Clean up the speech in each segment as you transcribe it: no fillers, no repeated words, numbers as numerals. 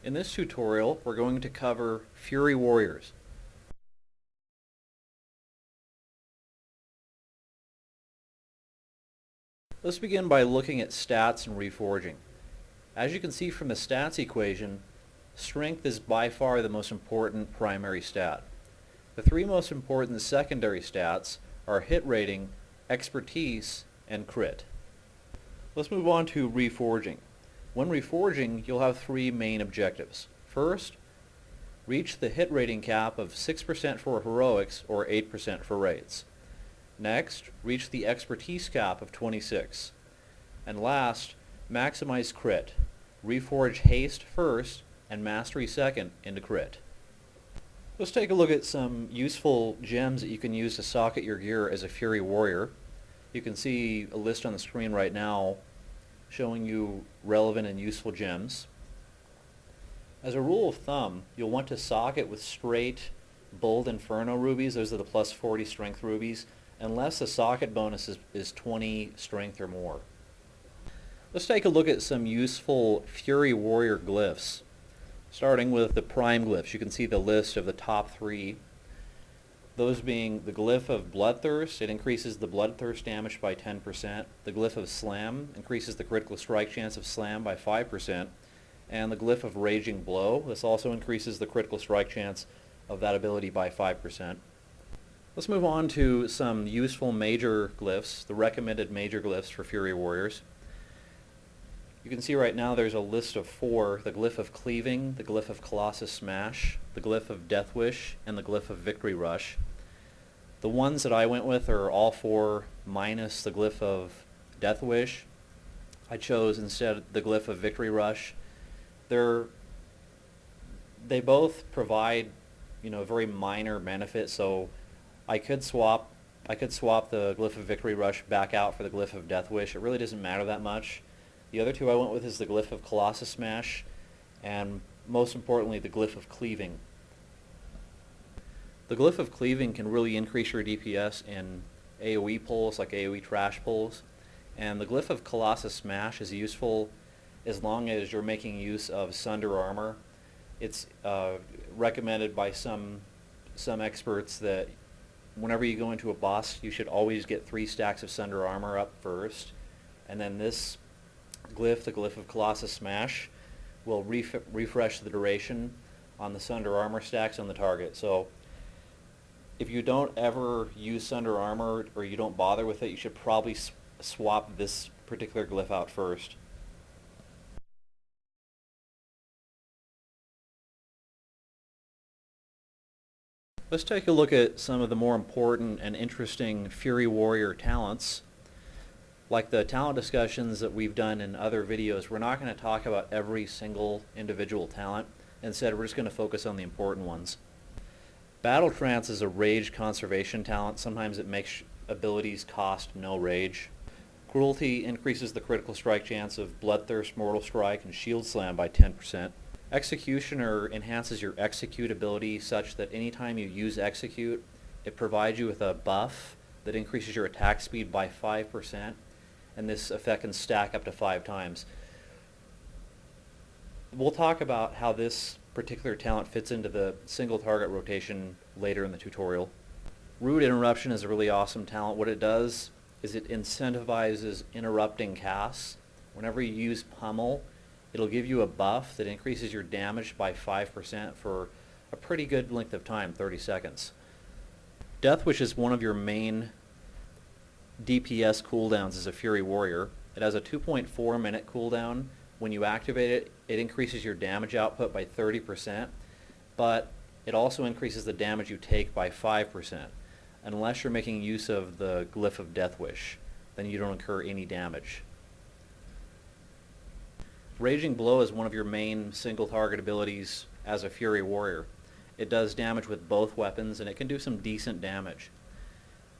In this tutorial, we're going to cover Fury Warriors. Let's begin by looking at stats and reforging. As you can see from the stats equation, strength is by far the most important primary stat. The three most important secondary stats are hit rating, expertise, and crit. Let's move on to reforging. When reforging, you'll have three main objectives. First, reach the hit rating cap of 6% for heroics or 8% for raids. Next, reach the expertise cap of 26. And last, maximize crit. Reforge haste first and mastery second into crit. Let's take a look at some useful gems that you can use to socket your gear as a Fury Warrior. You can see a list on the screen right now showing you relevant and useful gems. As a rule of thumb, you'll want to socket with straight Bold Inferno rubies. Those are the plus 40 strength rubies, unless the socket bonus is 20 strength or more. Let's take a look at some useful Fury Warrior glyphs. Starting with the prime glyphs, you can see the list of the top three. Those being the glyph of Bloodthirst, it increases the Bloodthirst damage by 10%. The glyph of Slam increases the critical strike chance of Slam by 5%. And the glyph of Raging Blow, this also increases the critical strike chance of that ability by 5%. Let's move on to some useful major glyphs, the recommended major glyphs for Fury Warriors. You can see right now there's a list of four: the glyph of Cleaving, the glyph of Colossus Smash, the glyph of Death Wish, and the glyph of Victory Rush. The ones that I went with are all four minus the glyph of Death Wish. I chose instead the glyph of Victory Rush. They both provide, very minor benefit, so I could swap the glyph of Victory Rush back out for the glyph of Death Wish. It really doesn't matter that much. The other two I went with is the glyph of Colossus Smash and most importantly the glyph of Cleaving. The glyph of Cleaving can really increase your DPS in AoE pulls, like AoE trash pulls, and the glyph of Colossus Smash is useful as long as you're making use of Sunder Armor. It's recommended by some experts that whenever you go into a boss, you should always get 3 stacks of Sunder Armor up first, and then this glyph, the glyph of Colossus Smash, will refresh the duration on the Sunder Armor stacks on the target. So if you don't ever use Sunder Armor or you don't bother with it, you should probably swap this particular glyph out first. Let's take a look at some of the more important and interesting Fury Warrior talents. Like the talent discussions that we've done in other videos, we're not going to talk about every single individual talent. Instead, we're just going to focus on the important ones. Battle Trance is a rage conservation talent. Sometimes it makes abilities cost no rage. Cruelty increases the critical strike chance of Bloodthirst, Mortal Strike, and Shield Slam by 10%. Executioner enhances your execute ability such that anytime you use execute, it provides you with a buff that increases your attack speed by 5%, and this effect can stack up to 5 times. We'll talk about how this particular talent fits into the single target rotation later in the tutorial. Rude Interruption is a really awesome talent. What it does is it incentivizes interrupting casts. Whenever you use Pummel, it'll give you a buff that increases your damage by 5% for a pretty good length of time, 30 seconds. Death Wish is one of your main DPS cooldowns as a Fury Warrior. It has a 2.4 minute cooldown. When you activate it, it increases your damage output by 30%, but it also increases the damage you take by 5%. Unless you're making use of the glyph of Death Wish, then you don't incur any damage. Raging Blow is one of your main single target abilities as a Fury Warrior. It does damage with both weapons and it can do some decent damage.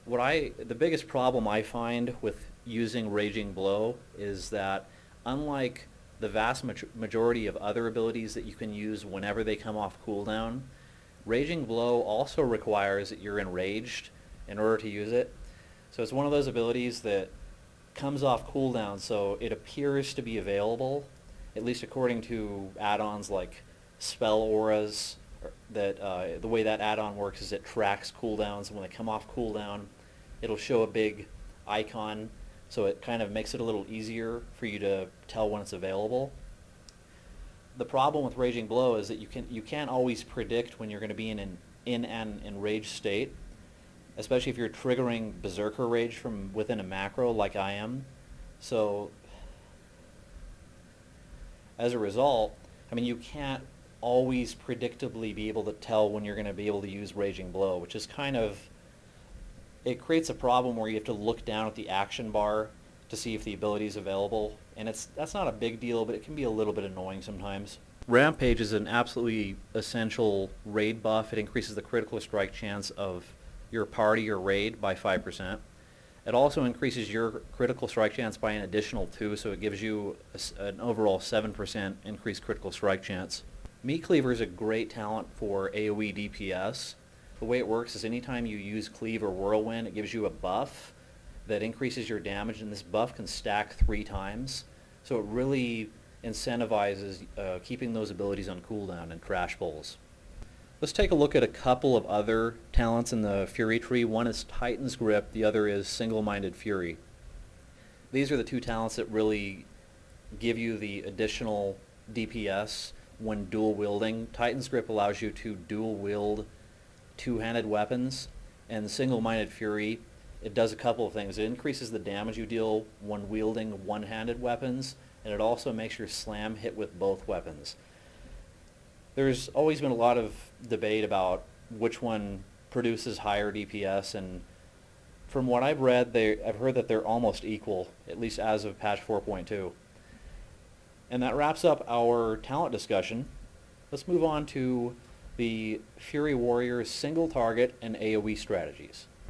The biggest problem I find with using Raging Blow is that unlike the vast majority of other abilities that you can use whenever they come off cooldown, Raging Blow also requires that you're enraged in order to use it. So it's one of those abilities that comes off cooldown, so it appears to be available, at least according to add-ons like spell auras. The way that add-on works is it tracks cooldowns, and when they come off cooldown, it'll show a big icon, so it kind of makes it a little easier for you to tell when it's available. The problem with Raging Blow is that you can't always predict when you're going to be in an enraged state, especially if you're triggering Berserker Rage from within a macro like I am. So as a result, I mean, you can't always predictably be able to tell when you're going to be able to use Raging Blow, which is kind of, it creates a problem where you have to look down at the action bar to see if the ability is available, and that's not a big deal, but it can be a little bit annoying sometimes. Rampage is an absolutely essential raid buff. It increases the critical strike chance of your party or raid by 5%. It also increases your critical strike chance by an additional 2, so it gives you an overall 7% increased critical strike chance. Meat Cleaver is a great talent for AoE DPS. The way it works is anytime you use Cleave or Whirlwind, it gives you a buff that increases your damage, and this buff can stack 3 times. So it really incentivizes keeping those abilities on cooldown and trash pulls. Let's take a look at a couple of other talents in the Fury tree. One is Titan's Grip, the other is Single-Minded Fury. These are the 2 talents that really give you the additional DPS when dual wielding. Titan's Grip allows you to dual wield 2-handed weapons, and Single-Minded Fury, it does a couple of things. It increases the damage you deal when wielding one-handed weapons, and it also makes your slam hit with both weapons. There's always been a lot of debate about which one produces higher DPS, and from what I've read, I've heard that they're almost equal, at least as of patch 4.2. And that wraps up our talent discussion. Let's move on to the Fury Warrior's single target and AoE strategies.